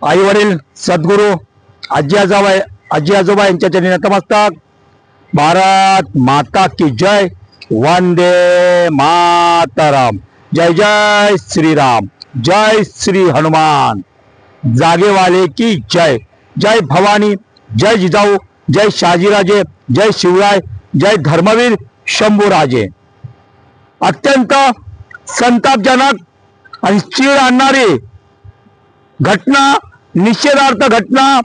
आई वडील सद्गुरू आजी आजोबा यांच्या चरणी नतमस्तक. भारत माता की जय. वंदे मातरम. जय जय श्रीराम. जय श्री हनुमान. जागेवाले की जय. जय भवानी. जय जिजाऊ. जय शहाजीराजे. जय शिवराय. जय धर्मवीर शंभूराजे. अत्यंत संतापजनक आणि चीड आणणारी घटना, निषेधार्थ घटना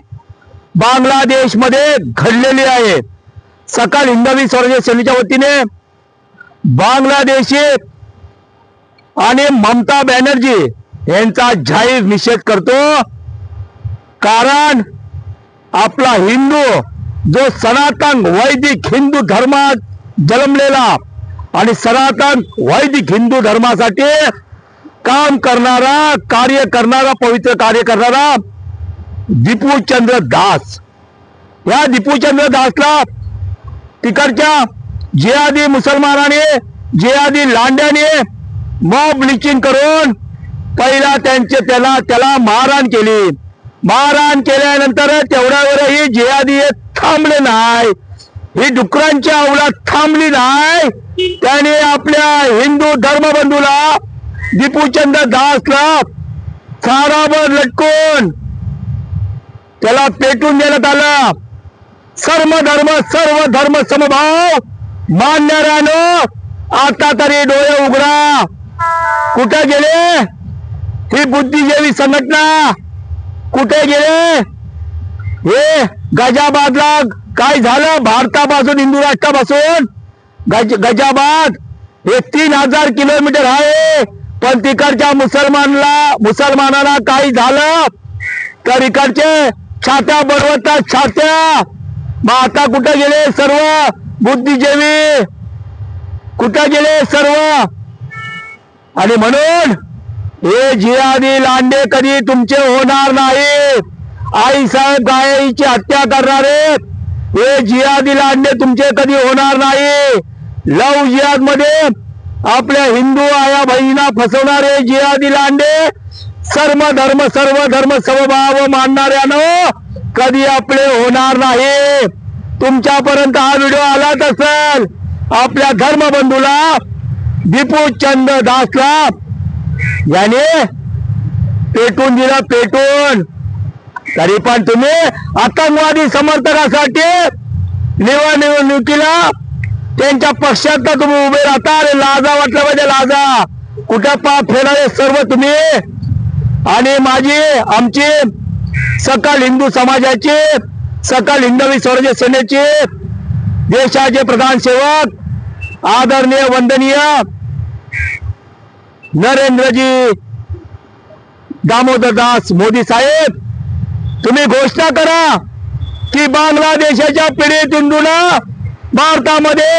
बांगलादेश मध्ये घडलेली आहे. सकल हिंदवी स्वराज्य सेनेच्या वतीने बांगलादेशी आणि ममता बॅनर्जी यांचा जाहीर निषेध करतो. कारण आपला हिंदू जो सनातन वैदिक हिंदू धर्मात जन्मलेला आणि सनातन वैदिक हिंदू धर्मासाठी काम करणारा, कार्य करणारा, पवित्र कार्य करणारा दीपूचंद्र दास, या दीपूचंद्र दासला तिकडच्या जिहादी मुसलमानाने, जिहादी लांड्याने मॉब लिचिंग करून पहिला त्याला मारहाण केली. मारहाण केल्यानंतर तेवढ्यावरही जिहादी थांबले नाही. ही डुकरांची अवलाद थांबली नाही. त्याने आपल्या हिंदू धर्मबंधूला दीपूचंद्र दासला झाडावर लटकून त्याला पेटून देण्यात आलं. सर्व धर्म समभाव मानणाऱ्यानं आता तरी डोळे उघडा. कुठे गेले ही बुद्धिजीवी संघटना? कुठे गेले? हे गजाबादला काय झालं? भारतापासून, हिंदू राष्ट्रापासून गजाबाद हे 3000 किलोमीटर आहे. पण तिकडच्या मुसलमानाला काही झालं तर इकडचे छात्या बडवतात, छात्या. मग आता कुठे गेले सर्व बुद्धिजीवी? कुठे गेले सर्व? आणि म्हणून हे जिहादी लांडे कधी तुमचे होणार नाही. आई साहेब गायीची हत्या करणारे हे जिहादी लांडे तुमचे कधी होणार नाही. लव जिहाद मध्ये आपल्या हिंदू आया बहिणींना फसवणारे जिहादी लांडे सर्व धर्म समभाव मानणाऱ्यानं कधी आपले होणार नाही. तुमच्यापर्यंत हा व्हिडिओ आलाच असेल. आपल्या धर्मबंधूला दीपूचंद्र दासला याने पेटून दिलं, पेटून. तरी पण तुम्ही आतंकवादी समर्थकासाठी निवडणुकीला त्यांच्या पक्षात तुम्ही उभे राहता. अरे लाजा वाटलं पाहिजे, लाजा. कुठं पाप फेरावे सर्व तुम्ही. आणि आमची सकल हिंदू समाजाची, सकल हिंदवी स्वराज्य सेनेची, देशाचे प्रधान सेवक आदरणीय वंदनीय नरेंद्रजी दामोदरदास मोदी साहेब, तुम्ही घोषणा करा की बांगलादेशाच्या पीडित हिंदूंना भारतामध्ये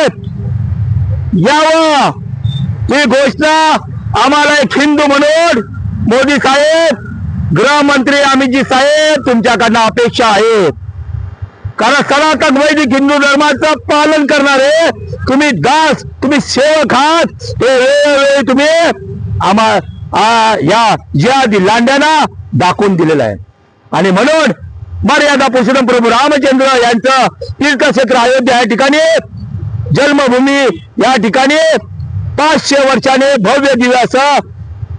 यावं. ही घोषणा आम्हाला एक हिंदू म्हणून मोदी साहेब, गृहमंत्री अमितजी साहेब तुमच्याकडनं अपेक्षा आहे. कारण सनातन वैदिक हिंदू धर्माचं पालन करणारे तुम्ही दास, तुम्ही सेवक आहात. हे वेळोवेळी तुम्ही या जिहादी लांड्यांना दाखवून दिलेलं आहे. आणि म्हणून मर्यादा पुरुषोत्तम प्रभू रामचंद्र यांचं तीर्थक्षेत्र अयोध्या या ठिकाणी, जन्मभूमी या ठिकाणी 500 वर्षाने भव्य दिव्यास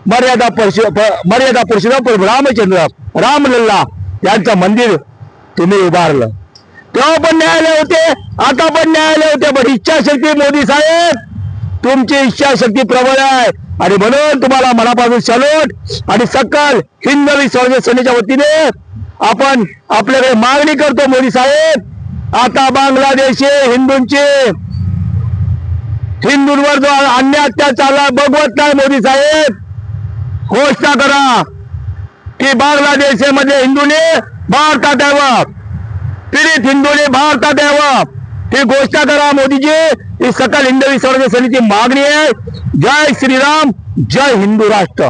मर्यादा पुरुषोत्तम प्रभू रामचंद्र रामलल्ला यांचं मंदिर तुम्ही उभारलं. तेव्हा पण न्यायालय होते, आता पण न्यायालय होते. पण इच्छाशक्ती मोदी साहेब, तुमची इच्छाशक्ती प्रबळ आहे. आणि म्हणून तुम्हाला मनापासून सॅल्यूट. आणि सकल हिंदवी स्वराज्य सेनेच्या वतीने आपण आपल्याकडे मागणी करतो मोदी साहेब, आता बांगलादेशी हिंदूंवर जो अन्याय अत्याचार बघवत नाही मोदी साहेब, घोषणा करा की बांगलादेशमध्ये हिंदूने भारतात यावं, पीडित हिंदूने भारतात यावं. ही घोषणा करा मोदीजी. ही सकल हिंदवी स्वराज्य सेनेची मागणी आहे. जय श्रीराम. जय हिंदू राष्ट्र.